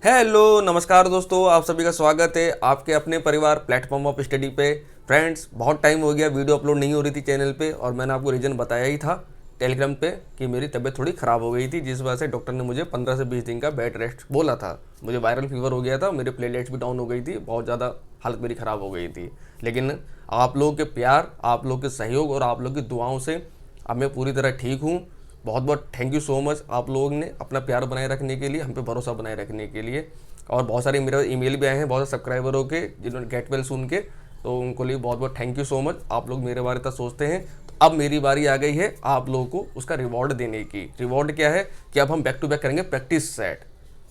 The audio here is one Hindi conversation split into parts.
हेलो नमस्कार दोस्तों, आप सभी का स्वागत है आपके अपने परिवार प्लेटफॉर्म ऑफ स्टडी पे। फ्रेंड्स, बहुत टाइम हो गया वीडियो अपलोड नहीं हो रही थी चैनल पे, और मैंने आपको रीज़न बताया ही था टेलीग्राम पे कि मेरी तबीयत थोड़ी ख़राब हो गई थी, जिस वजह से डॉक्टर ने मुझे 15 से 20 दिन का बेड रेस्ट बोला था। मुझे वायरल फीवर हो गया था, मेरे प्लेटलेट्स भी डाउन हो गई थी, बहुत ज़्यादा हालत मेरी ख़राब हो गई थी। लेकिन आप लोगों के प्यार, आप लोगों के सहयोग और आप लोगों की दुआओं से अब मैं पूरी तरह ठीक हूँ। बहुत बहुत थैंक यू सो मच आप लोगों ने अपना प्यार बनाए रखने के लिए, हम पे भरोसा बनाए रखने के लिए। और बहुत सारे मेरे ईमेल भी आए हैं बहुत सारे सब्सक्राइबरों के, जिन्होंने गेट वेल सुन के, तो उनको लिए बहुत बहुत थैंक यू सो मच। आप लोग मेरे बारे में सोचते हैं। तो अब मेरी बारी आ गई है आप लोगों को उसका रिवॉर्ड देने की। रिवॉर्ड क्या है कि अब हम बैक टू बैक करेंगे प्रैक्टिस सेट।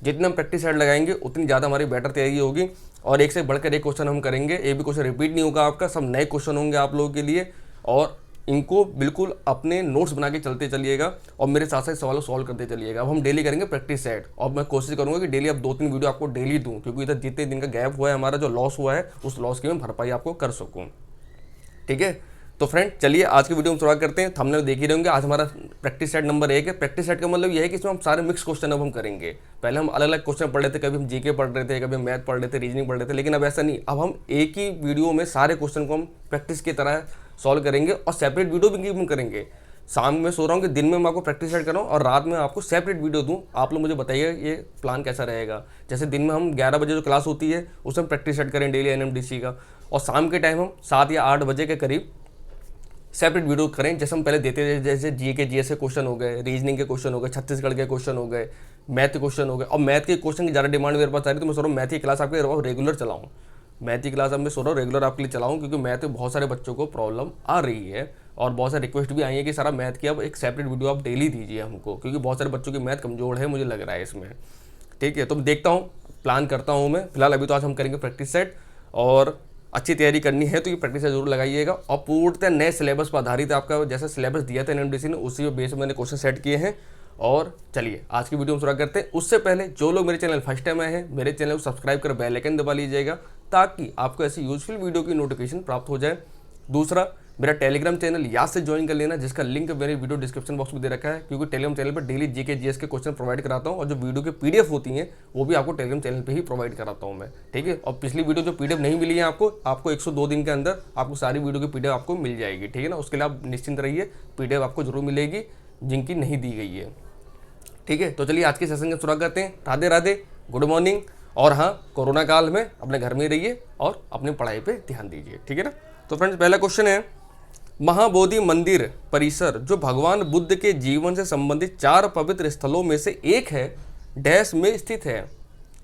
जितने हम प्रैक्टिस सेट लगाएंगे उतनी ज़्यादा हमारी बेटर तैयारी होगी, और एक से बढ़कर एक क्वेश्चन हम करेंगे। एक भी क्वेश्चन रिपीट नहीं होगा आपका, सब नए क्वेश्चन होंगे आप लोगों के लिए। और इनको बिल्कुल अपने नोट्स बना के चलते चलिएगा और मेरे साथ साथ सवालों सॉल्व करते चलिएगा। अब हम डेली करेंगे प्रैक्टिस सेट, और मैं कोशिश करूंगा कि डेली अब 2-3 वीडियो आपको डेली दूं, क्योंकि इधर जितने दिन का गैप हुआ है, हमारा जो लॉस हुआ है, उस लॉस की मैं भरपाई आपको कर सकूँ। ठीक है, तो फ्रेंड चलिए आज की वीडियो में शुरुआत करते हैं। थंबनेल देख ही रहेंगे। आज हमारा प्रैक्टिस सेट नंबर 1 है। प्रैक्टिस सेट का मतलब यह है कि इसमें हम सारे मिक्स क्वेश्चन अब हम करेंगे। पहले हम अलग अलग क्वेश्चन पढ़ रहे थे, कभी हम जीके पढ़ रहे थे, कभी हम मैथ पढ़ रहे थे, रीजनिंग पढ़ रहे थे, लेकिन अब ऐसा नहीं। अब हम एक ही वीडियो में सारे क्वेश्चन को हम प्रैक्टिस की तरह सॉल्व करेंगे, और सेपरेट वीडियो भी हम करेंगे। शाम में सो रहा हूँ कि दिन में मैं आपको प्रैक्टिस सेट कर रहा हूँ, और रात में आपको सेपरेट वीडियो दूँ। आप लोग मुझे बताइए ये प्लान कैसा रहेगा। जैसे दिन में हम 11 बजे जो क्लास होती है उसमें प्रैक्टिस सेट करें डेली एनएमडीसी का, और शाम के टाइम हम 7 या 8 बजे के करीब सेपरेट वीडियो करें, जैसे हम पहले देते थे। जैसे जी के जीएस के क्वेश्चन हो गए, रीजनिंग के क्वेश्चन हो गए, छत्तीसगढ़ के क्वेश्चन हो गए, मैथ के क्वेश्चन हो गए। और मैथ के क्वेश्चन की ज़्यादा डिमांड मेरे पास आ रही है, तो मैं सोच रहा हूँ मैथ की क्लास आपके रेगुलर चलाऊँ। मैथ की क्लास अब मैं सोच रहा हूँ रेगुलर आपके लिए चलाऊँ, क्योंकि मैथ में बहुत सारे बच्चों को प्रॉब्लम आ रही है, और बहुत सारे रिक्वेस्ट भी आई है कि सारा मैथ की अब एक सेपरेट वीडियो आप डेली दीजिए हमको, क्योंकि बहुत सारे बच्चों की मैथ कमजोर है, मुझे लग रहा है इसमें। ठीक है, तो देखता हूँ, प्लान करता हूँ मैं। फिलहाल अभी तो आज हम करेंगे प्रैक्टिस सेट, और अच्छी तैयारी करनी है तो ये प्रैक्टिस जरूर लगाइएगा। और पूर्णतः नए सिलेबस पर आधारित आपका जैसा सिलेबस दिया था एनएमडीसी ने, उसी बेस में मैंने क्वेश्चन सेट किए हैं। और चलिए आज की वीडियो में शुरुआत करते हैं। उससे पहले जो लोग मेरे चैनल फर्स्ट टाइम आए हैं, मेरे चैनल को सब्सक्राइब कर बेल आइकन दबा लीजिएगा, ताकि आपको ऐसी यूजफुल वीडियो की नोटिफिकेशन प्राप्त हो जाए। दूसरा, मेरा टेलीग्राम चैनल याद से ज्वाइन कर लेना, जिसका लिंक मेरे वीडियो डिस्क्रिप्शन बॉक्स में दे रखा है, क्योंकि टेलीग्राम चैनल पर डेली जीके जीएस के क्वेश्चन प्रोवाइड कराता हूँ, और जो वीडियो के पीडीएफ होती हैं वो भी आपको टेलीग्राम चैनल पे ही प्रोवाइड कराता हूँ मैं। ठीक है, और पिछली वीडियो जो पीडीएफ नहीं मिली है आपको 102 दिन के अंदर आपको सारी वीडियो की पीडीएफ आपको मिल जाएगी। ठीक है ना, उसके लिए आप निश्चिंत रहिए, पीडीएफ आपको जरूर मिलेगी जिनकी नहीं दी गई है। ठीक है, तो चलिए आज के सेशन की शुरुआत करते हैं। Radhe Radhe, good morning. और हाँ, कोरोना काल में अपने घर में रहिए और अपनी पढ़ाई पे ध्यान दीजिए। ठीक है ना, तो फ्रेंड्स पहला क्वेश्चन है, महाबोधि मंदिर परिसर जो भगवान बुद्ध के जीवन से संबंधित 4 पवित्र स्थलों में से एक है, डैश में स्थित है।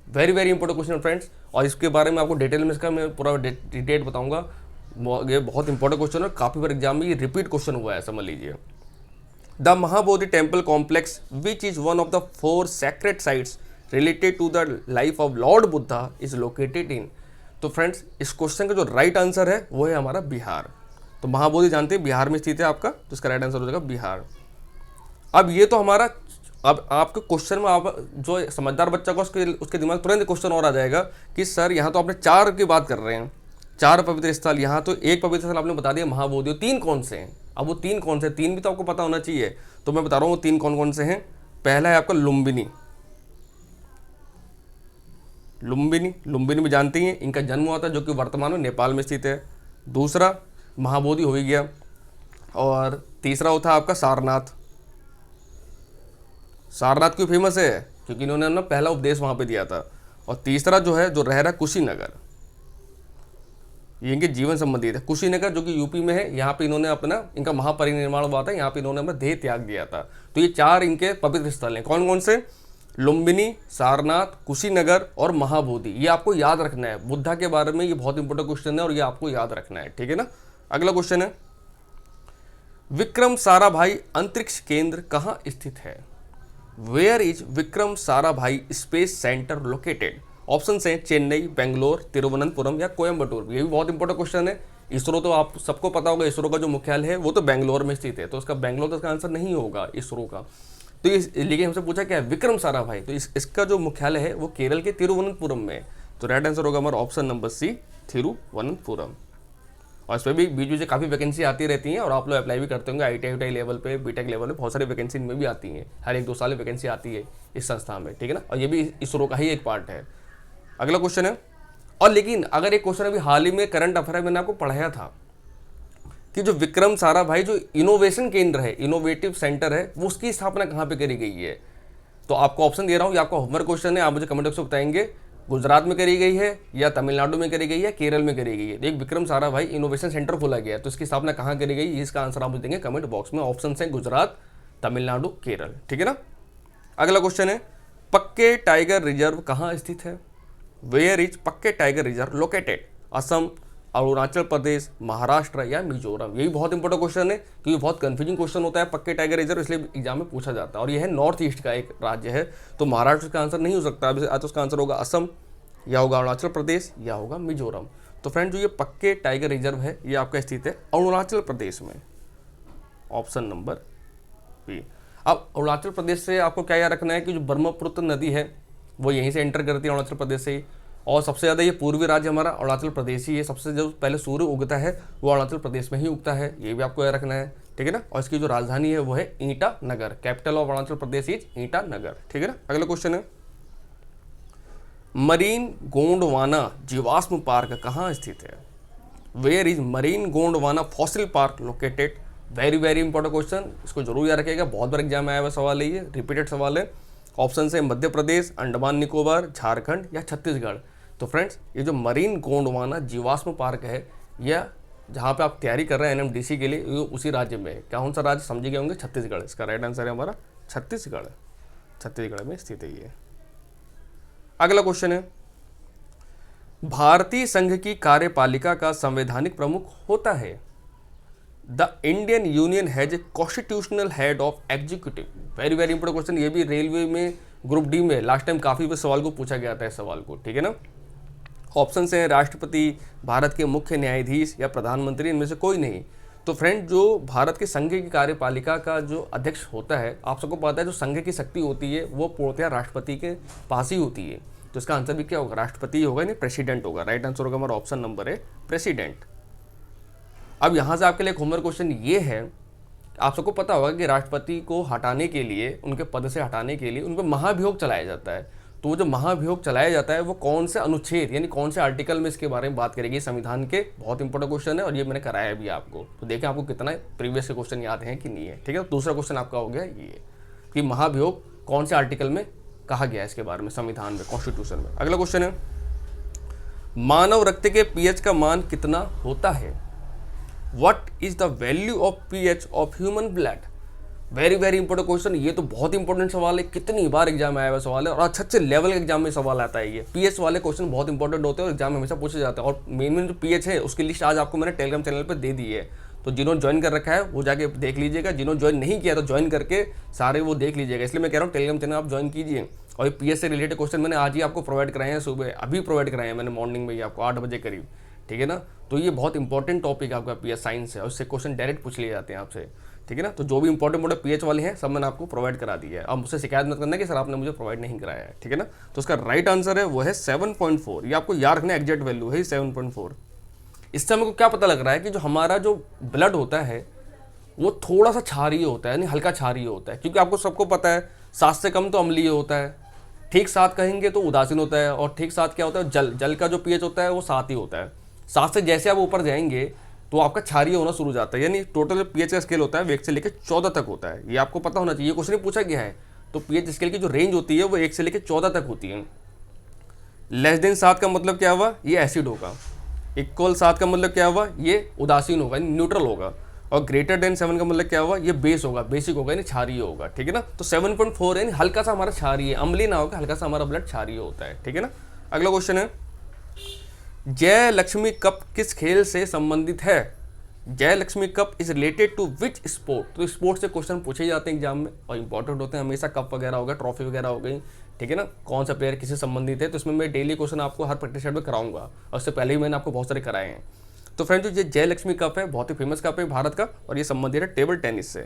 Very very important question friends, और इसके बारे में आपको डिटेल में इसका मैं पूरा डिटेल बताऊंगा। ये बहुत इंपॉर्टेंट क्वेश्चन है, काफ़ी बार एग्जाम में ये रिपीट क्वेश्चन हुआ है, समझ लीजिए। The Mahabodhi temple complex which is one of the 4 sacred sites related to the life of Lord Buddha is located in। तो फ्रेंड्स इस क्वेश्चन का जो राइट आंसर है वो है हमारा बिहार। तो महाबोधि जानते हैं बिहार में स्थित है आपका, तो इसका राइट आंसर हो जाएगा बिहार। अब ये तो हमारा, अब आपके क्वेश्चन में आप जो समझदार बच्चा को उसके दिमाग में तुरंत क्वेश्चन और आ जाएगा कि सर यहाँ तो आपने 4 की बात कर रहे हैं, 4 पवित्र स्थल, यहाँ तो एक पवित्र स्थल आपने बता दिया महाबोधि, 3 कौन से हैं? अब वो 3 कौन से, 3 भी तो आपको पता होना चाहिए। तो मैं बता रहा हूँ वो 3 कौन कौन से हैं। पहला है आपका लुम्बिनी। लुम्बिनी में जानते हैं इनका जन्म हुआ था, जो कि वर्तमान में नेपाल में स्थित है। दूसरा महाबोधि हो ही गया, और तीसरा होता है आपका सारनाथ। सारनाथ क्यों फेमस है? क्योंकि इन्होंने अपना पहला उपदेश वहां पे दिया था। और तीसरा जो है, जो रह रहा कुशीनगर, ये इनके जीवन संबंधित है। कुशीनगर जो कि यूपी में है, यहाँ पे इन्होंने अपना, इनका महापरिनिर्वाण हुआ था, यहाँ पे इन्होंने अपना देह त्याग दिया था। तो ये 4 इनके पवित्र स्थल हैं। कौन कौन से? लुम्बिनी, सारनाथ, कुशीनगर और महाबोधि। ये आपको याद रखना है, बुद्धा के बारे में ये बहुत इंपॉर्टेंट क्वेश्चन है और ये आपको याद रखना है। ठीक है ना। अगला क्वेश्चन है, विक्रम साराभाई अंतरिक्ष केंद्र कहाँ स्थित है? Where is Vikram Sarabhai space centre located? Option है चेन्नई, बेंगलोर, तिरुवनंतपुरम या कोयम्बटूर। ये भी बहुत इंपॉर्टेंट क्वेश्चन है। इसरो तो आप सबको पता होगा, इसरो का जो मुख्यालय है वो तो बेंगलोर में स्थित है, तो उसका बेंगलोर तो इसका आंसर नहीं होगा इसरो का। तो लेकिन हमसे पूछा क्या है, विक्रम साराभाई, तो इसका जो मुख्यालय है वो केरल के तिरुवनंतपुरम में है। तो राइट आंसर होगा हमारा ऑप्शन नंबर सी, तिरुवनंतपुरम। और इस पर भी बीच बीच काफ़ी वैकेंसी आती रहती हैं और आप लोग अप्लाई भी करते होंगे। ITI लेवल पे, बीटेक लेवल पे बहुत सारी वैकेंसी इनमें भी आती हैं, हर 1-2 साल में वैकेंसी आती है इस संस्था में, ठीक है ना। और ये भी इसरो का ही एक पार्ट है। अगला क्वेश्चन है, और लेकिन अगर एक क्वेश्चन अभी हाल ही में करंट अफेयर मैंने आपको पढ़ाया था कि जो विक्रम साराभाई जो इनोवेशन केंद्र है, इनोवेटिव सेंटर है, वो उसकी स्थापना कहाँ पे करी गई है। तो आपको ऑप्शन दे रहा हूँ, ये आपका होमवर्क क्वेश्चन है, आप मुझे कमेंट बॉक्स में बताएंगे गुजरात में करी गई है या तमिलनाडु में करी गई है, केरल में करी गई है। एक विक्रम साराभाई इनोवेशन सेंटर खोला गया है, तो इसकी स्थापना कहाँ करी गई, इसका आंसर आप मुझे देंगे कमेंट बॉक्स में। ऑप्शन है गुजरात, तमिलनाडु, केरल, ठीक है ना। अगला क्वेश्चन है, पक्के टाइगर रिजर्व कहाँ स्थित है। Where is Pakke tiger reserve located. Assam, Arunachal Pradesh, Maharashtra या मिजोरम। यही बहुत इंपॉर्टेंट क्वेश्चन है क्योंकि बहुत कंफ्यूजिंग क्वेश्चन होता है पक्के टाइगर रिजर्व, इसलिए एग्जाम में पूछा जाता है। और यह है नॉर्थ ईस्ट का एक राज्य है, तो महाराष्ट्र का आंसर नहीं हो सकता। अब तो उसका आंसर होगा असम, या होगा अरुणाचल प्रदेश, या होगा मिजोरम। तो फ्रेंड, जो ये पक्के टाइगर रिजर्व है ये आपका स्थित है अरुणाचल प्रदेश में, ऑप्शन नंबर बी। अब अरुणाचल प्रदेश से आपको क्या याद रखना है कि जो ब्रह्मपुत्र नदी है वो यहीं से एंटर करती है अरुणाचल प्रदेश से ही, और सबसे ज़्यादा ये पूर्वी राज्य हमारा अरुणाचल प्रदेश ही है। सबसे जो पहले सूर्य उगता है वो अरुणाचल प्रदेश में ही उगता है, ये भी आपको याद रखना है, ठीक है ना। और इसकी जो राजधानी है वो है Itanagar. Capital of Arunachal Pradesh is Itanagar, ठीक है ना। अगला क्वेश्चन है, मरीन गोंडवाना जीवाश्म पार्क कहाँ स्थित है। Where is marine Gondwana fossil park located. Very very important question, इसको जरूर याद रखिएगा, बहुत बार एग्जाम में आया हुआ सवाल है, ये रिपीटेड सवाल है। ऑप्शन है मध्य प्रदेश, अंडमान निकोबार, झारखंड या छत्तीसगढ़। तो फ्रेंड्स, ये जो मरीन गोंडवाना जीवाश्म पार्क है, यह जहाँ पे आप तैयारी कर रहे हैं NMDC के लिए, ये उसी राज्य में है। कौन सा राज्य समझे गए होंगे, छत्तीसगढ़। इसका राइट आंसर है हमारा छत्तीसगढ़, छत्तीसगढ़ में स्थित है ये। अगला क्वेश्चन है, भारतीय संघ की कार्यपालिका का संवैधानिक प्रमुख होता है। The Indian union has a constitutional head of executive. Very very important question, ये भी रेलवे में ग्रुप डी में लास्ट टाइम काफी बार सवाल को पूछा गया था इस सवाल को, ठीक है ना। ऑप्शन है राष्ट्रपति, भारत के मुख्य न्यायाधीश या प्रधानमंत्री, इनमें से कोई नहीं। तो फ्रेंड, जो भारत के संघ की कार्यपालिका का जो अध्यक्ष होता है, आप सबको पता है जो संघ की शक्ति होती है वो पूर्णतः राष्ट्रपति के पास ही होती है। तो इसका आंसर भी क्या होगा, राष्ट्रपति होगा, नहीं प्रेसिडेंट होगा। राइट आंसर होगा हमारा ऑप्शन नंबर है प्रेसिडेंट। अब यहाँ से आपके लिए एक होमवर्क क्वेश्चन ये है, आप सबको पता होगा कि राष्ट्रपति को हटाने के लिए, उनके पद से हटाने के लिए उन पर महाभियोग चलाया जाता है। तो वो जो महाभियोग चलाया जाता है वो कौन से अनुच्छेद यानी कौन से आर्टिकल में इसके बारे में बात करेगी संविधान के। बहुत इंपॉर्टेंट क्वेश्चन है और ये मैंने कराया भी आपको, तो देखें आपको कितना प्रीवियस के क्वेश्चन याद है कि नहीं है, ठीक है। दूसरा क्वेश्चन आपका हो गया ये कि महाभियोग कौन से आर्टिकल में कहा गया है इसके बारे में संविधान में, कॉन्स्टिट्यूशन में। अगला क्वेश्चन है, मानव रक्त के pH का मान कितना होता है। What is the value of pH of human blood? Very very important question, ये तो बहुत इंपॉर्टेंट सवाल है, कितनी बार एग्जाम में आया हुआ सवाल है और अच्छे लेवल के एग्जाम में सवाल आता है। ये पीएच वाले क्वेश्चन बहुत इंपॉर्टेंट होते हैं और एग्जाम में हमेशा पूछे जाते हैं। और मेन जो पीएच है उसकी लिस्ट आज आपको मैंने टेलीग्राम चैनल पर दे दी है, तो जिन्होंने ज्वाइन कर रखा है वो जाके देख लीजिएगा, जिन्होंने ज्वाइन नहीं किया तो ज्वाइन करके सारे वो देख लीजिएगा। इसलिए मैं कह रहा हूँ टेलीग्राम चैनल आप ज्वाइन कीजिए। और ये पीएच से रिलेटेड क्वेश्चन मैंने आज ही आपको प्रोवाइड कराए हैं, सुबह अभी प्रोवाइड कराए हैं मैंने मॉर्निंग में ही आपको 8 बजे करीब, ठीक है ना। तो ये बहुत इंपॉर्टेंट टॉपिक आपका पीएच साइंस है और उससे क्वेश्चन डायरेक्ट पूछ लिए जाते हैं आपसे, ठीक है ना। तो जो भी इंपॉर्टेंट पीएच वाले हैं सब मैंने आपको प्रोवाइड करा दिया है। अब मुझसे शिकायत मत करना कि सर आपने मुझे प्रोवाइड नहीं कराया है, ठीक है ना। तो उसका राइट आंसर है वो है 7.4। ये आपको याद रखना, एग्जैक्ट वैल्यू है 7.4। इससे हमको क्या पता लग रहा है कि जो हमारा जो ब्लड होता है वो थोड़ा सा क्षारीय होता है, यानी हल्का क्षारीय होता है। क्योंकि आपको सबको पता है 7 से कम तो अम्लीय होता है, ठीक 7 कहेंगे तो उदासीन होता है, और ठीक 7 क्या होता है, जल का जो पीएच होता है वो 7 ही होता है। 7 से जैसे आप ऊपर जाएंगे तो आपका क्षारीय होना शुरू हो जाता है। यानी टोटल पीएच का स्केल होता है वो 1 से लेकर 14 तक होता है। ये आपको पता होना चाहिए, क्वेश्चन नहीं पूछा गया है। तो पीएच स्केल की जो रेंज होती है वो 1 से लेकर 14 तक होती है। लेस देन 7 का मतलब क्या हुआ, ये एसिड होगा। इक्वल 7 का मतलब क्या हुआ, ये उदासीन होगा, न्यूट्रल होगा। और ग्रेटर देन 7 का मतलब क्या हुआ, ये बेस होगा, बेसिक होगा, यानी क्षारीय होगा, ठीक है ना। तो 7.4 यानी हल्का सा हमारा क्षारीय, अम्लीय ना होगा, हल्का सा हमारा ब्लड क्षारीय होता है, ठीक है ना। अगला क्वेश्चन है, जय लक्ष्मी कप किस खेल से संबंधित है। Jai Lakshmi cup is related to which sport. तो स्पोर्ट्स से क्वेश्चन पूछे जाते हैं एग्जाम में और इंपॉर्टेंट होते हैं हमेशा। कप वगैरह होगा, ट्रॉफी वगैरह हो गई, ठीक है ना। कौन सा प्लेयर किससे संबंधित है, तो इसमें मैं डेली क्वेश्चन आपको हर प्रैक्टिस सेट में कराऊंगा और उससे पहले ही मैंने आपको बहुत सारे कराए हैं। तो फ्रेंड, जो जय लक्ष्मी कप है बहुत ही फेमस कप है भारत का और ये संबंधित है टेबल टेनिस से।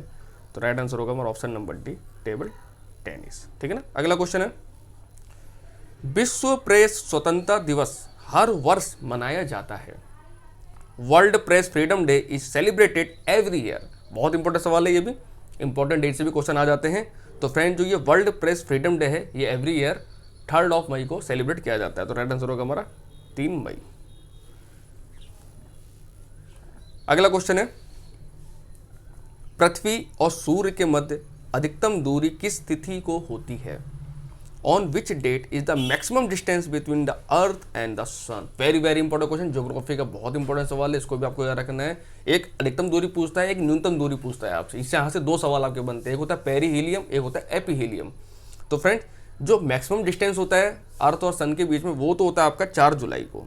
तो राइट आंसर होगा हमारा option number D, table tennis, ठीक है ना। अगला क्वेश्चन है, विश्व प्रेस स्वतंत्रता दिवस हर वर्ष मनाया जाता है। World press freedom day is celebrated every year. बहुत इंपॉर्टेंट सवाल है, ये भी इंपॉर्टेंट डेट से भी क्वेश्चन आ जाते हैं। तो फ्रेंड, जो ये वर्ल्ड प्रेस फ्रीडम डे है, ये एवरी ईयर 3 मई को सेलिब्रेट किया जाता है। तो राइट आंसर होगा हमारा 3 मई। अगला क्वेश्चन है, पृथ्वी और सूर्य के मध्य अधिकतम दूरी किस तिथि को होती है? On which date is the maximum distance between the earth and the sun? Very very important question, geography का बहुत इंपॉर्टेंट सवाल है, इसको भी आपको याद रखना है। एक अधिकतम दूरी पूछता है, एक न्यूनतम दूरी पूछता है आपसे। इससे यहाँ से 2 सवाल आपके बनते हैं, एक होता है पेरीहीलियम, एक होता है एपीहीलियम। तो फ्रेंड, जो मैक्सिमम डिस्टेंस होता है अर्थ और सन के बीच में, वो तो होता है आपका 4 जुलाई को,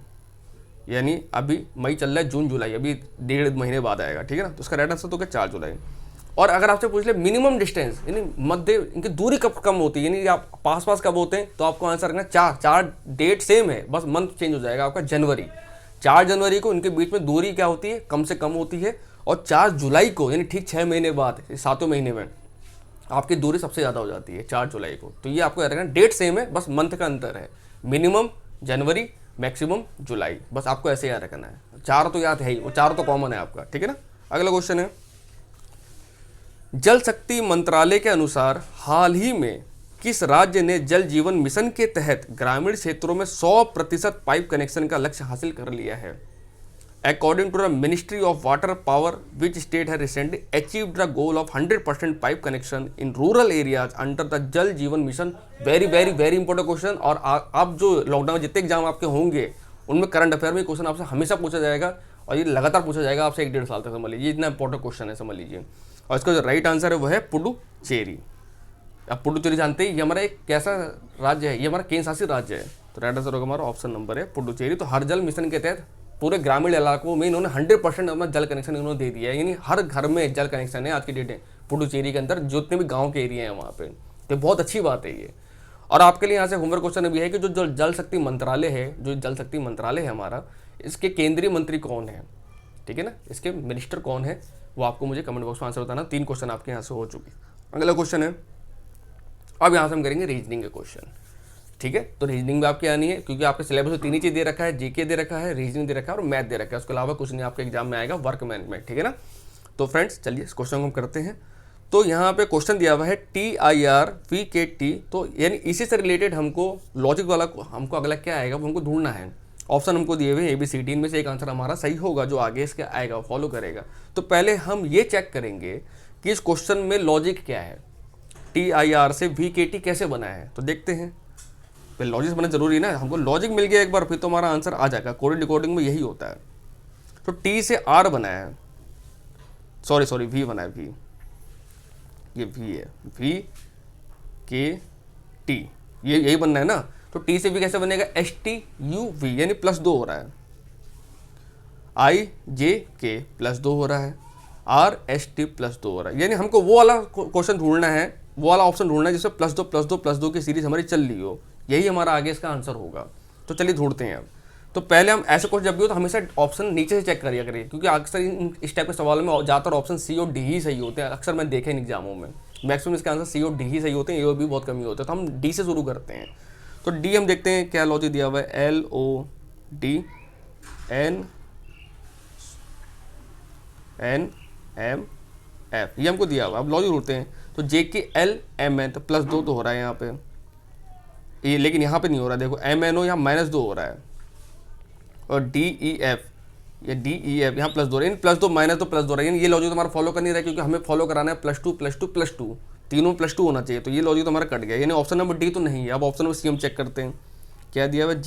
यानी अभी मई चल रहा है, जून जुलाई अभी 1.5 महीने बाद आएगा, ठीक है ना। तो उसका राइट आंसर तो क्या 4 जुलाई। और अगर आपसे पूछ ले मिनिमम डिस्टेंस, यानी मध्य इनकी दूरी कब कम होती है, यानी आप पास पास कब होते हैं, तो आपको आंसर रखना 4 डेट सेम है, बस मंथ चेंज हो जाएगा आपका। जनवरी, 4 जनवरी को इनके बीच में दूरी क्या होती है, कम से कम होती है। और 4 जुलाई को, यानी ठीक 6 महीने बाद, 7वें महीने में आपकी दूरी सबसे ज़्यादा हो जाती है 4 जुलाई को। तो ये आपको याद रखना, डेट सेम है, बस मंथ का अंतर है। मिनिमम जनवरी, मैक्सिमम जुलाई, बस आपको ऐसे याद रखना है। 4 तो याद है ही, वो 4 तो कॉमन है आपका, ठीक है ना। अगला क्वेश्चन है, जल शक्ति मंत्रालय के अनुसार हाल ही में किस राज्य ने जल जीवन मिशन के तहत ग्रामीण क्षेत्रों में 100% पाइप कनेक्शन का लक्ष्य हासिल कर लिया है? According to the ministry of water power, which state है recently achieved the goal of 100% pipe connection in rural areas under the Jal Jeevan mission? Very very very important question. और आप जो लॉकडाउन में जितने एग्जाम आपके होंगे, उनमें करंट अफेयर में क्वेश्चन आपसे हमेशा पूछा जाएगा, और ये लगातार पूछा जाएगा आपसे 1-1.5 साल तक, समझ लीजिए, इतना इंपॉर्टेंट क्वेश्चन है, समझ लीजिए। और इसका जो राइट आंसर है वो है पुडुचेरी। अब पुडुचेरी जानते हैं, ये हमारा एक कैसा राज्य है, ये हमारा केंद्र शासित राज्य है। तो राइट आंसर होगा हमारा ऑप्शन नंबर है पुडुचेरी। तो हर जल मिशन के तहत पूरे ग्रामीण इलाकों में इन्होंने 100% अपना जल कनेक्शन इन्होंने दे दिया है, यानी हर घर में जल कनेक्शन है आज की डेट में पुडुचेरी के अंदर, जितने भी गाँव के एरिया हैं वहाँ पे। तो बहुत अच्छी बात है ये। और आपके लिए यहाँ से होमवर्क क्वेश्चन भी है कि जो जल शक्ति मंत्रालय है, जो जल शक्ति मंत्रालय है हमारा, इसके केंद्रीय मंत्री कौन है, ठीक है ना, इसके मिनिस्टर कौन है, वो आपको मुझे कमेंट बॉक्स में आंसर बताना। 3 क्वेश्चन आपके यहाँ से हो चुके। अगला क्वेश्चन है, अब यहाँ से हम करेंगे रीजनिंग के क्वेश्चन, ठीक है। तो रीजनिंग में आपकी आनी है, क्योंकि आपके सिलेबस में 3 ही चीज़ दे रखा है, जीके दे रखा है, रीजनिंग दे रखा है और मैथ दे रखा है। उसके अलावा कुछ नहीं आपके एग्जाम में आएगा, वर्क मैनेजमेंट, ठीक है ना। तो फ्रेंड्स, चलिए इस क्वेश्चन को हम करते हैं। तो यहाँ पे क्वेश्चन दिया हुआ है TIRVKT, तो यानी इसी से रिलेटेड हमको लॉजिक वाला हमको अगला क्या आएगा वो हमको ढूंढना है। ऑप्शन हमको दिए हुए ABCD, इनमें से एक आंसर हमारा सही होगा, जो आगे इसके आएगा फॉलो करेगा। तो पहले हम ये चेक करेंगे कि इस क्वेश्चन में लॉजिक क्या है, TIR से VKT कैसे बना है। तो देखते हैं, पहले लॉजिक बनना जरूरी है ना, हमको लॉजिक मिल गया एक बार, फिर तो हमारा आंसर आ जाएगा। कोडिंग डिकोडिंग में यही होता है। तो T से R बना है, सॉरी V बना है, V, ये V है, VKT, ये यही बनना है ना। तो T से V कैसे बनेगा, STUV, यानी +2 हो रहा है, IJK +2 हो रहा है, RST +2 हो रहा है। यानी हमको वो वाला क्वेश्चन ढूंढना है, वो वाला ऑप्शन ढूंढना है जिसमें +2 की सीरीज हमारी चल रही हो, यही हमारा आगे इसका आंसर होगा। तो चलिए ढूंढते हैं अब। तो पहले हम ऐसे क्वेश्चन जब भी हो तो हमेशा ऑप्शन नीचे से चेक करिए करिए, क्योंकि अक्सर इस टाइप के सवालों में ज़्यादातर ऑप्शन C और D ही सही होते हैं। अक्सर मैं देखे इन एग्जामों में मैक्सिमम इसके आंसर C और D ही सही होते हैं, ये भी बहुत कमी होते हैं। तो हम D से शुरू करते हैं। तो D हम देखते हैं क्या लॉजिक दिया हुआ है, LODNMF, ये हमको दिया हुआ है। अब लॉजिक ढूंढते हैं। तो JKLMN तो +2 तो हो रहा है यहाँ पे, ये लेकिन यहाँ पे नहीं हो रहा है, देखो MNO यहाँ -2 हो रहा है, और DEF, ये DEF यहाँ +2 है, +2 -2 +2 रहा है। ये लॉजिक तो हमारा फॉलो कर नहीं रहा है, क्योंकि हमें फॉलो कराना है +2 तीनों +2 होना चाहिए। तो ये लॉजिक तो हमारा कट गया, यानी ऑप्शन नंबर D तो नहीं है। अब ऑप्शन नंबर C हम चेक करते हैं, क्या दिया हुआ है,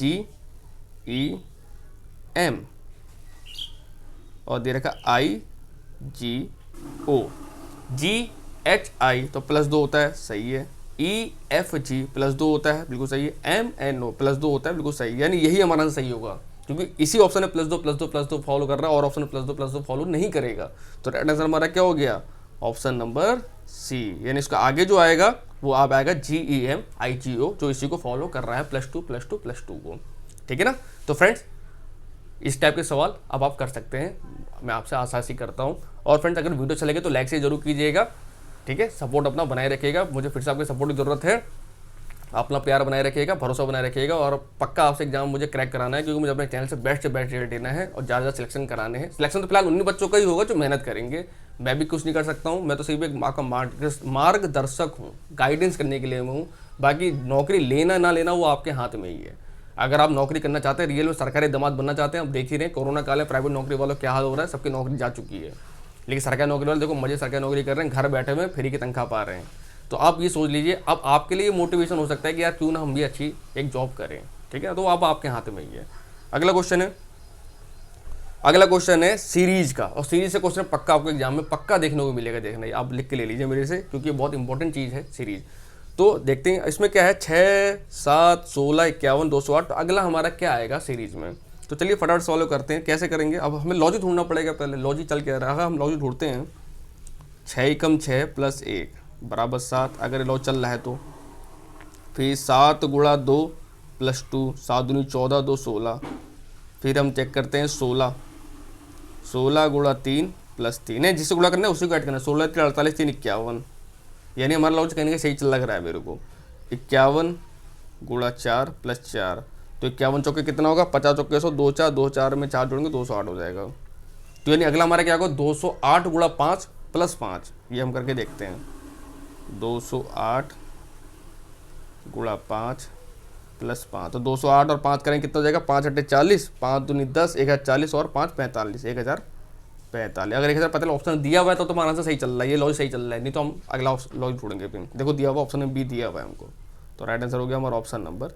GEM और दे रखा IGO, GHI तो +2 होता है, सही है। EFG +2 होता है, बिल्कुल सही है। MNO +2 होता है, बिल्कुल सही है। यानी यही हमारा आंसर सही होगा, क्योंकि इसी ऑप्शन में +2 फॉलो कर रहा है और ऑप्शन में +2 फॉलो नहीं करेगा। तो राइट आंसर हमारा क्या हो गया, ऑप्शन नंबर C। यानी इसका आगे जो आएगा वो आप आएगा GEM IGO, जो इसी को फॉलो कर रहा है +2 को, ठीक है ना। तो फ्रेंड्स, इस टाइप के सवाल अब आप कर सकते हैं, मैं आपसे आसानी करता हूँ। और फ्रेंड्स, अगर वीडियो अच्छा लगे तो लाइक से जरूर कीजिएगा, ठीक है। सपोर्ट अपना बनाए रखिएगा, मुझे फिर से आपके सपोर्ट की ज़रूरत है। अपना प्यार बनाए रखिएगा, भरोसा बनाए रखिएगा, और पक्का आपसे एग्जाम मुझे क्रैक कराना है, क्योंकि मुझे अपने चैनल से बेस्ट रिजल्ट देना है और ज़्यादा सिलेक्शन कराने हैं। सिलेक्शन तो फिलहाल उन्हीं बच्चों का ही होगा जो मेहनत करेंगे, मैं भी कुछ नहीं कर सकता हूँ, मैं तो सिर्फ एक माँ का मार्गदर्शक हूँ, गाइडेंस करने के लिए मैं हूँ। बाकी नौकरी लेना ना लेना वो आपके हाथ में ही है। अगर आप नौकरी करना चाहते हैं, रियल में सरकारी दामाद बनना चाहते हैं, आप देख ही रहे हैं कोरोना काल है, प्राइवेट नौकरी वालों क्या हाल हो रहा है, सबकी नौकरी जा चुकी है। लेकिन सरकारी नौकरी वाले देखो मजे सरकारी नौकरी कर रहे हैं, घर बैठे हुए फ्री की तनख्वाह पा रहे हैं। तो आप ये सोच लीजिए, अब आपके लिए मोटिवेशन हो सकता है कि यार क्यों ना हम भी अच्छी एक जॉब करें, ठीक है। तो अब आपके हाथ में ही है। अगला क्वेश्चन है सीरीज का, और सीरीज से क्वेश्चन पक्का आपको एग्जाम में पक्का देखने को मिलेगा, देखना आप लिख के ले लीजिए मेरे से, क्योंकि ये बहुत इंपॉर्टेंट चीज़ है सीरीज। तो देखते हैं इसमें क्या है, 6, 7, 16, 51, 208। तो अगला हमारा क्या आएगा सीरीज में। तो चलिए फटाफट सॉल्व करते हैं। कैसे करेंगे, अब हमें लॉजिक ढूंढना पड़ेगा। पहले लॉजिक चल के रहा है, हम लॉजिक ढूंढते हैं। 6 × 6 + 1 = 7, अगर लॉजिक चल रहा है तो। फिर 7 × 2 + 2, 7 दूनी 14, 2 16। फिर हम चेक करते हैं 16 × 3 + 3 है, जिससे गुणा करना है उसी को ऐड करना है। 16 × 3 = 48, 3 = 51। यानी हमारा लॉजिक कहने का सही चल लग रहा है मेरे को। 51 × 4 + 4, तो 51 चौके कितना होगा, 50 चौके 100, 2 4, 2 4 में 4 जोड़ेंगे 208 हो जाएगा। तो यानी अगला हमारा क्या होगा, 208 × 5 + 5। ये हम करके देखते हैं। 208 × 5 + 5, तो 208 और 5 करेंगे कितना हो जाएगा, 5 × 8 = 40, 5 दूनी 10, 1040 और 5 45, 1045। अगर 1045 ऑप्शन दिया हुआ है तो तुम्हारा आंसर सही चल रहा है, ये लॉजिक सही चल रहा है। नहीं तो हम अगला लॉजिक ढूंढेंगे। फिर देखो दिया हुआ ऑप्शन में बी दिया हुआ है हमको, तो राइट आंसर हो गया हमारा ऑप्शन नंबर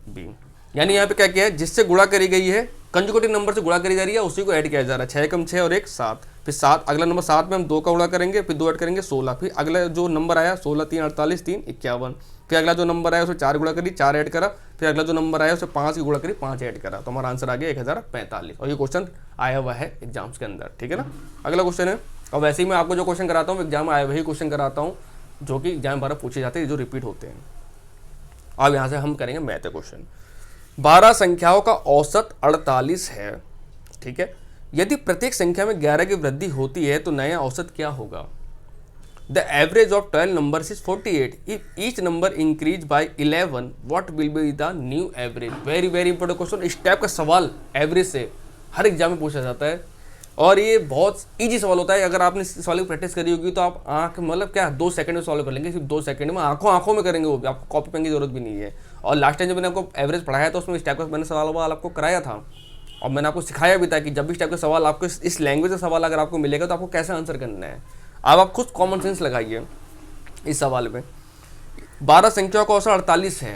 बी। यानी यहाँ पे क्या किया है, जिससे गुणा करी गई है, कंजुगेटिव नंबर से गुणा करी जा रही है, उसी को ऐड किया जा रहा है। 6 × 6 और 1 7, फिर 7 अगला नंबर 7 में हम 2 का गुणा करेंगे, फिर 2 ऐड करेंगे 16। फिर अगला जो नंबर आया 16 3 48, 3 51। फिर अगला जो नंबर आया उसे 4 गुणा करी, 4 ऐड करा। फिर अगला जो नंबर आया उसे 5 की गुणा करी, 5 ऐड करा। तो हमारा आंसर आ गया 1045। और ये क्वेश्चन आया हुआ है एग्जाम्स के अंदर, ठीक है ना। अगला क्वेश्चन है, और वैसे ही मैं आपको जो क्वेश्चन कराता हूँ एग्जाम में आए वही क्वेश्चन कराता हूँ, जो कि एग्जाम बार पूछे जाते हैं, जो रिपीट होते हैं। अब यहाँ से हम करेंगे मैथ क्वेश्चन। 12 संख्याओं का औसत 48 है, ठीक है। यदि प्रत्येक संख्या में 11 की वृद्धि होती है तो नया औसत क्या होगा। The average of 12 numbers is 48। If each number increase by 11, what will be the new average. Very very important question. इस टाइप का सवाल एवरेज से हर एग्जाम में पूछा जाता है, और ये बहुत ईजी सवाल होता है। अगर आपने इस सवाल की प्रैक्टिस करी होगी तो आप आंख मतलब क्या 2 सेकंड में सॉल्व कर लेंगे, सिर्फ 2 सेकंड में, आंखों में करेंगे वो भी, आपको कॉपी पेन की जरूरत भी नहीं है। और लास्ट टाइम जब मैंने आपको एवरेज पढ़ाया तो उसमें इस टाइप का मैंने सवाल आपको कराया था, और मैंने आपको सिखाया भी था कि जब भी इस टाइप का सवाल आपको इस लैंग्वेज का सवाल अगर आपको मिलेगा तो आपको कैसे आंसर करना है। अब आप खुद कॉमन सेंस लगाइए इस सवाल में। 12 संख्याओं का औसत 48 है,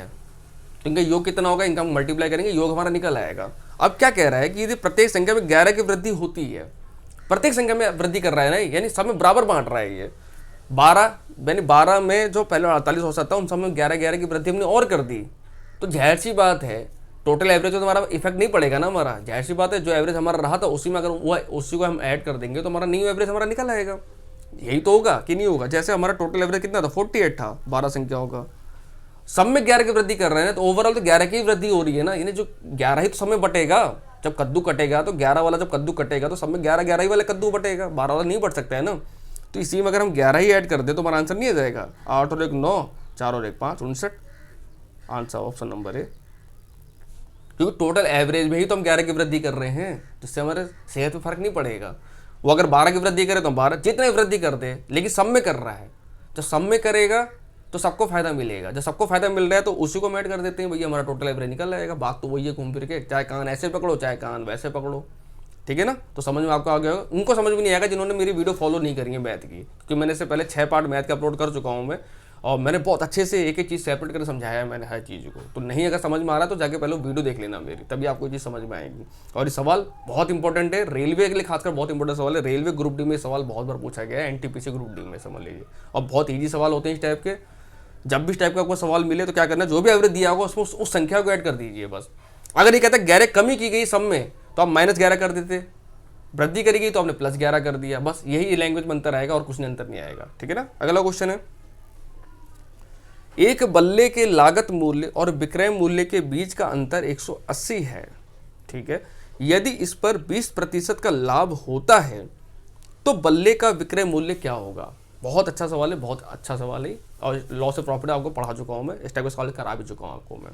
तो इनका योग कितना होगा, इनका हम मल्टीप्लाई करेंगे, योग हमारा निकल आएगा। अब क्या कह रहा है कि यदि प्रत्येक संख्या में 11 की वृद्धि होती है, प्रत्येक संख्या में वृद्धि कर रहा है ना, यानी सब में बराबर बांट रहा है ये। 12 में जो पहले 48 औसत था उन सब में 11 की वृद्धि हमने और कर दी, तो जाहिर सी बात है टोटल एवरेज तो हमारा इफेक्ट नहीं पड़ेगा ना हमारा। जाहिर सी बात है जो एवरेज हमारा रहा था उसी में अगर वो उसी को हम ऐड कर देंगे तो हमारा न्यू एवरेज हमारा निकल आएगा। यही तो होगा कि नहीं होगा। जैसे हमारा टोटल एवरेज कितना था, 48 था 12 संख्याओं का, सब में 11 की वृद्धि कर रहे हैं, तो ओवरऑल तो 11 की वृद्धि हो रही है ना। यानी जो 11 ही तो सब में बटेगा, जब कद्दू कटेगा तो 11 वाला जब कद्दू कटेगा तो सब में 11 ही वाले कद्दू बटेगा, 12 वाला नहीं बट सकता है ना। तो इसी में अगर हम 11 ही ऐड कर दे तो हमारा आंसर नहीं आ जाएगा। 8 और 1 9, 4 और 1 5, 59। आंसर ऑप्शन नंबर है, क्योंकि टोटल एवरेज में ही तो हम 11 की वृद्धि कर रहे हैं, जिससे हमारे सेहत में फर्क नहीं पड़ेगा। वो अगर 12 की वृद्धि करे तो 12 जितने वृद्धि कर दे, लेकिन सब में कर रहा है। जब सब में करेगा तो सबको फायदा मिलेगा, जब सबको फायदा मिल रहा है तो उसी को ऐड कर देते हैं, भैया हमारा टोटल एवरेज निकल जाएगा। बात तो वही है घूम फिर के, चाहे कान ऐसे पकड़ो चाहे कान वैसे पकड़ो, ठीक है ना। तो समझ में आपको आ गया होगा। उनको समझ में नहीं आएगा जिन्होंने मेरी वीडियो फॉलो नहीं करी है मैथ की, क्योंकि मैंने इससे पहले 6 पार्ट मैथ के अपलोड कर चुका हूँ मैं, और मैंने बहुत अच्छे से एक एक चीज़ सेपरेट करके समझाया है मैंने हर चीज़ को। तो नहीं अगर समझ में आ रहा है तो जाके पहले वीडियो देख लेना मेरी, तभी आपको ये चीज़ समझ में आएगी। और ये सवाल बहुत इंपॉर्टेंट है, रेलवे के लिए खासकर बहुत इंपॉर्टेंट सवाल है। रेलवे ग्रुप डी में सवाल बहुत बार पूछा गया है, एनटीपीसी ग्रुप डी में, समझ लीजिए। और बहुत ईजी सवाल होते हैं इस टाइप के। जब भी इस टाइप का आपको सवाल मिले तो क्या करना है, जो भी एवरेज दिया होगा उसमें उस संख्या को ऐड कर दीजिए बस। अगर ये कहता है 11 कमी की गई सब में तो आप -11 कर देते, वृद्धि करी गई तो आपने +11 कर दिया, बस यही लैंग्वेज में अंतर आएगा और कुछ नहीं अंतर नहीं आएगा, ठीक है ना। अगला क्वेश्चन है, एक बल्ले के लागत मूल्य और विक्रय मूल्य के बीच का अंतर 180 है, ठीक है। यदि इस पर 20% का लाभ होता है तो बल्ले का विक्रय मूल्य क्या होगा। बहुत अच्छा सवाल है, बहुत अच्छा सवाल है, और लॉ से प्रॉफिट आपको पढ़ा चुका हूँ मैं, इस टाइप का सवाल करा भी चुका हूँ आपको मैं।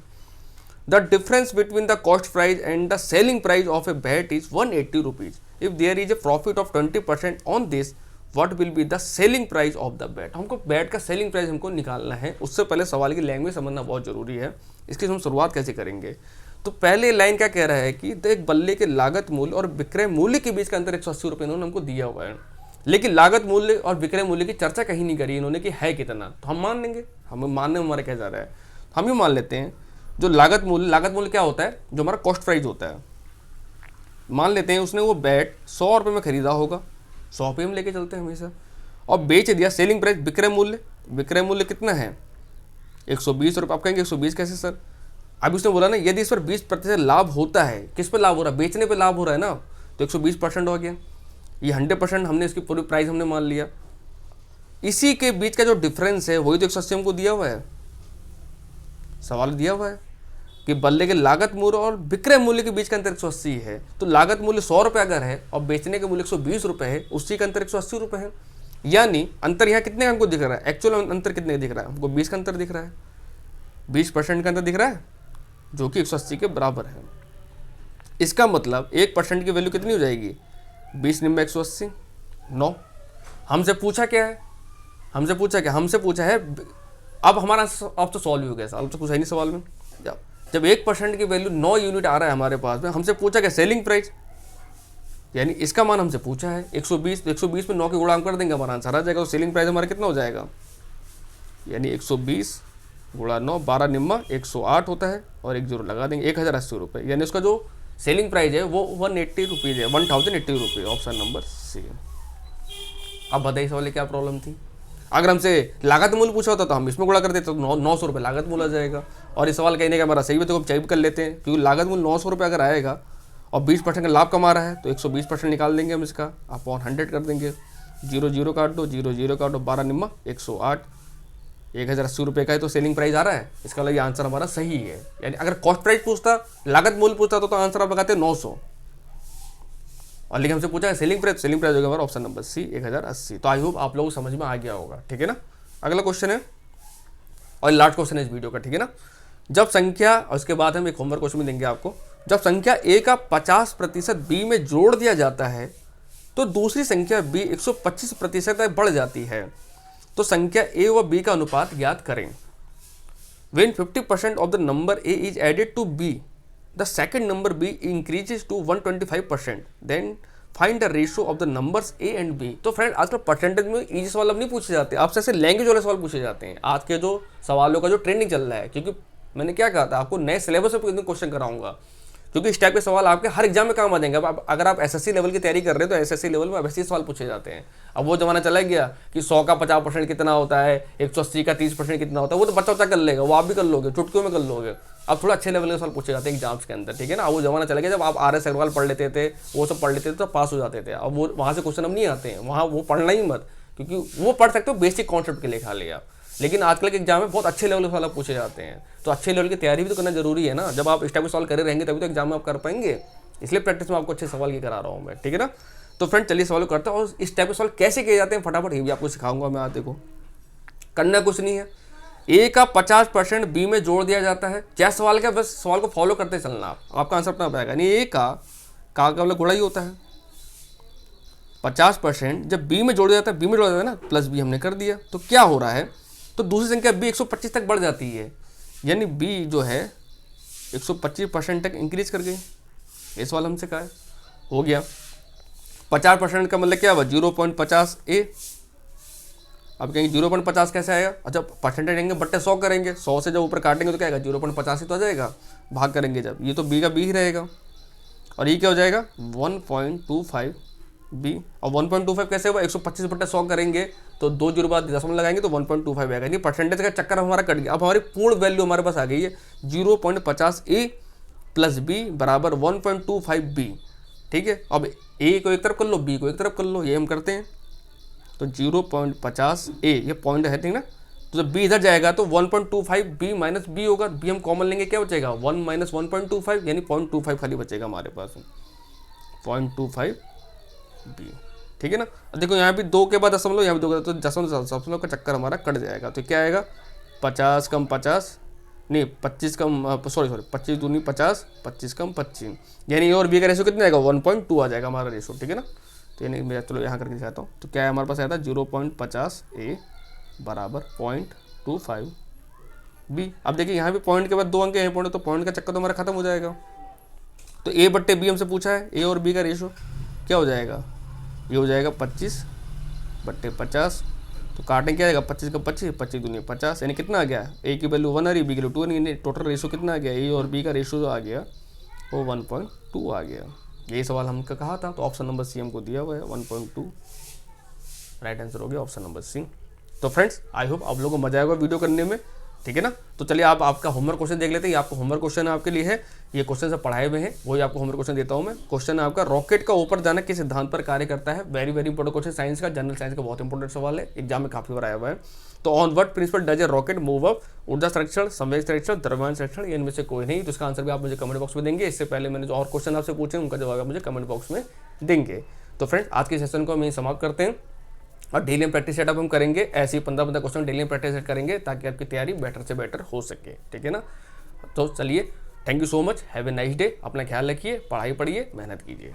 The difference between the cost price and the selling price of a bat is 180 rupees. If there is a profit of 20% on this, what will be the selling price of the bat. हमको बैट का सेलिंग प्राइस हमको निकालना है, उससे पहले सवाल की लैंग्वेज समझना बहुत जरूरी है। इसकी हम शुरुआत कैसे करेंगे, तो पहले लाइन क्या कह रहा है कि एक बल्ले के लागत मूल्य और विक्रय मूल्य के बीच का अंतर 180 रुपये इन्होंने हमको दिया हुआ है, लेकिन लागत मूल्य और विक्रय मूल्य की चर्चा कहीं नहीं करी इन्होंने कि है कितना। तो हम मान लेंगे, हमें मानने में हमारा क्या जा रहा है, हम ये मान लेते हैं जो लागत मूल्य क्या होता है, जो हमारा कॉस्ट प्राइस होता है। मान लेते हैं उसने वो बैट 100 रुपये में खरीदा होगा, 100 रुपये में लेके चलते हैं हमेशा, और बेच दिया। सेलिंग प्राइस विक्रय मूल्य कितना है, 120 रुपये। आप कहेंगे 120 कैसे सर, अभी उसने बोला ना यदि इस पर 20% लाभ होता है, किस पर लाभ हो रहा है, बेचने पे लाभ हो रहा है ना, तो 120% हो गया। ये 100% हमने इसकी पूरी प्राइस हमने मान लिया। इसी के बीच का जो डिफरेंस है वही तो 180 हमको दिया हुआ है, सवाल दिया हुआ है कि बल्ले के लागत मूल्य और विक्रय मूल्य के बीच का अंतर 180 है। तो लागत मूल्य 100 रुपये अगर है और बेचने के मूल्य 120 रुपये है, उसी का अंतर 180 रुपये है। यानी अंतर यहाँ कितने का हमको दिख रहा है, एक्चुअल अंतर कितने का दिख रहा है हमको, 20 का अंतर दिख रहा है, 20% का अंतर दिख रहा है, जो कि 180 के बराबर है। इसका मतलब 1% की वैल्यू कितनी हो जाएगी, 20 निम्बा 180, 9। हमसे पूछा क्या है, हमसे पूछा है, अब हमारा अब तो सॉल्व हो गया, अब तो कुछ है नहीं सवाल में। जब 1% की वैल्यू 9 यूनिट आ रहा है हमारे पास में, हमसे पूछा क्या, सेलिंग प्राइस, यानी इसका मान हमसे पूछा है 120, तो 120 में 9 के गुणा हम कर देंगे, हमारा आंसर आ जाएगा। तो सेलिंग प्राइस हमारा कितना हो जाएगा, यानी 120 गुणा 9, 12 निम्मा 108 होता है, और 1 0 लगा देंगे, 1080 रुपये। यानी उसका जो सेलिंग प्राइस है वो 180 रुपीज़ है, 1080 रुपये, ऑप्शन नंबर सी। अब बताइए सवाल क्या प्रॉब्लम थी। अगर हमसे लागत मूल्य पूछा होता तो हम इसमें गुणा कर देते, तो 900 रुपये लागत मूल्य आ जाएगा। और इस सवाल कहने का हमारा सही है, तो हम चेक कर लेते हैं, क्योंकि लागत मूल्य 900 रुपये अगर आएगा और 20% का लाभ कमा रहा है, तो 120% निकाल देंगे हम इसका, अपॉन 100 कर देंगे, 0 0 काट दो, 0 0 काट दो, 12 निम्मा 108, 1080 रुपये का है, तो सेलिंग प्राइस आ रहा है। इसका मतलब ये आंसर हमारा सही है। यानी अगर कॉस्ट प्राइस पूछता, लागत मूल्य पूछता तो आंसर आप लगाते 900, और लेकिन हमसे पूछा है सेलिंग प्राइस हो गया हमारा ऑप्शन नंबर सी 1080। तो आई होप आप लोगों को समझ में आ गया होगा, ठीक है ना। अगला क्वेश्चन है और लास्ट क्वेश्चन है इस वीडियो का, ठीक है ना। जब संख्या, और उसके बाद हम एक होमवर्क क्वेश्चन भी देंगे आपको, जब संख्या ए का 50% बी में जोड़ दिया जाता है तो दूसरी संख्या बी 125% तक बढ़ जाती है, तो संख्या ए व बी का अनुपात ज्ञात करें। When 50% of the number A is added to B, the second number B increases to 125%. Then find the ratio of the numbers A and B. तो फ्रेंड आजकल परसेंटेज में इजी सवाल अब नहीं पूछे जाते, आपसे ऐसे लैंग्वेज वाले सवाल पूछे जाते हैं। आज के जो सवालों का जो ट्रेंडिंग चल रहा है, क्योंकि मैंने क्या कहा था आपको, नए सिलेबस पे क्वेश्चन कराऊंगा, क्योंकि इस टाइप के सवाल आपके हर एग्जाम में काम आ जाएंगे। अब अगर आप एसएससी लेवल की तैयारी कर रहे हैं तो एसएससी लेवल में ऐसे सवाल पूछे जाते हैं। अब वो जमाना चला गया कि 100 का 50% कितना होता है, 180 का 30% कितना होता है, वो तो बच्चा कर लेगा, वो आप भी कर लोगे, चुटकियों में कर लोगे। अब थोड़ा अच्छे लेवल के सवाल पूछे जाते हैं एग्जाम्स के अंदर, ठीक है ना। वो जमाना चला गया जब आप RS अग्रवाल पढ़ लेते थे, वो सब पढ़ लेते थे तो पास हो जाते थे। अब वो वहाँ से क्वेश्चन अब नहीं आते हैं, वहाँ वो पढ़ना ही मत, क्योंकि वो पढ़ सकते हो बेसिक कॉन्सेप्ट के लिए खाली आप। लेकिन आजकल के एग्जाम में बहुत अच्छे लेवल के सवाल पूछे जाते हैं, तो अच्छे लेवल की तैयारी भी तो करना जरूरी है ना। जब आप इस टाइप के सवाल करे रहेंगे तभी तो एग्जाम में आप कर पाएंगे, इसलिए प्रैक्टिस में आपको अच्छे सवाल की करा रहा हूँ मैं, ठीक है ना। तो फ्रेंड चलिए सवाल करते हैं, और इस टाइप के सवाल कैसे किए जाते हैं फटाफट ये भी आपको सिखाऊंगा मैं। आज देखो, करना कुछ नहीं है, ए का 50% बी में जोड़ दिया जाता है। क्या सवाल का, बस सवाल को फॉलो करते चलना, आपका आंसर अपना आएगा। नहीं, ए का मतलब गुणा ही होता है, 50% जब बी में जोड़ दिया जाता है, बी में जोड़ जाता है ना, प्लस बी हमने कर दिया, तो क्या हो रहा है, तो दूसरी संख्या बी 125 तक बढ़ जाती है, यानी बी जो है 125% तक इंक्रीज कर गई। ये सवाल हमसे कहा है, हो गया। 50% का मतलब क्या हुआ, 0.50 ए। अब कहेंगे 0.50 कैसे आएगा, अच्छा परसेंटेज लेंगे बट्टे 100 करेंगे, 100 से जब ऊपर काटेंगे तो क्या आएगा, 0.50 ही तो आ जाएगा, भाग करेंगे जब, ये तो बी का बी ही रहेगा, और ये क्या हो जाएगा 1.25 बी। और 1.25 कैसे हुआ, 125 बट्टे 100 करेंगे तो 2 जीरो बाद दशमलव लगाएंगे तो 1.25 आएगा। नहीं, परसेंटेज का चक्कर हमारा कट गया। अब हमारी पूर्ण वैल्यू हमारे पास आ गई है 0.50 ए प्लस बी बराबर 1.25 बी, ठीक है। अब ए को एक तरफ कर लो, बी को एक तरफ कर लो, ये हम करते हैं। तो 0.50 ए, ये पॉइंट है, ठीक ना। तो जब बी इधर जाएगा तो 1.25 बी माइनस बी होगा, बी हम कॉमन लेंगे, क्या बचेगा 1 माइनस 1.25, यानी 0.25 खाली बचेगा हमारे पास, 0.25 बी, ठीक है ना। अब देखो यहाँ भी 2 के बाद दशमलव, यहाँ भी 2 के, तो दशमलव का चक्कर हमारा कट जाएगा। तो क्या आएगा 50 कम 50 नहीं 25 कम सॉरी 25 दूनी 50, 25 कम 25, यानी ए और बी का रेशो कितना आएगा 1.2 आ जाएगा हमारा रेशो, ठीक है ना। तो यानी मैं चलो यहाँ करके दिखाता हूँ। तो क्या है हमारे पास आया था 0.50 ए बराबर 0.25 बी। अब देखिए यहाँ भी पॉइंट के बाद 2 अंक हैं पॉइंट, तो पॉइंट का चक्कर तो हमारा खत्म हो जाएगा। तो ए बट्टे बी हमसे पूछा है, ए और बी का रेशो क्या हो जाएगा, ये हो जाएगा 25 बट्टे 50, तो काटें क्या आएगा 25 का 25, 25 दूनी 50, यानी कितना आ गया, ए की वैल्यू 1 आ रही, बी की वैल्यू 2 नहीं, टोटल रेशो कितना आ गया, ए और बी का रेशो जो आ गया वो 1.2 आ गया। यही सवाल हमको कहा था, तो ऑप्शन नंबर सी हमको दिया हुआ है 1.2, राइट आंसर हो गया ऑप्शन नंबर सी। तो फ्रेंड्स आई होप आप लोगों को मजा आएगा वीडियो करने में, ठीक है ना। तो चलिए आप आपका होमवर्क क्वेश्चन देख लेते हैं। आपका होमवर्क क्वेश्चन आपके लिए है, ये क्वेश्चन सब पढ़ाए हुए हैं, वही आपको होमवर्क क्वेश्चन देता हूं मैं। क्वेश्चन है आपका, रॉकेट का ऊपर जाना किस सिद्धांत पर कार्य करता है। Very very important question, science का, जनरल साइंस का बहुत इंपॉर्टेंट सवाल है, एग्जाम में काफी बार आया हुआ है। तो on what principle does a rocket move up, ऊर्जा संरक्षण, संवेग संरक्षण, द्रव्यमान संरक्षण, इनमें से कोई नहीं। तो इसका आंसर भी आप मुझे कमेंट बॉक्स में देंगे। इससे पहले मैंने जो और क्वेश्चन आपसे पूछे उनका जवाब आप मुझे कमेंट बॉक्स में देंगे। तो फ्रेंड्स आज के सेशन को हम यहीं समाप्त करते हैं, और डेली प्रैक्टिस सेटअप हम करेंगे, ऐसे ही 15-15 क्वेश्चन डेली प्रैक्टिस सेट करेंगे ताकि आपकी तैयारी बेटर से बेटर हो सके, ठीक है ना। तो चलिए, thank you so much, have a nice day, अपना ख्याल रखिए, पढ़ाई पढ़िए, मेहनत कीजिए।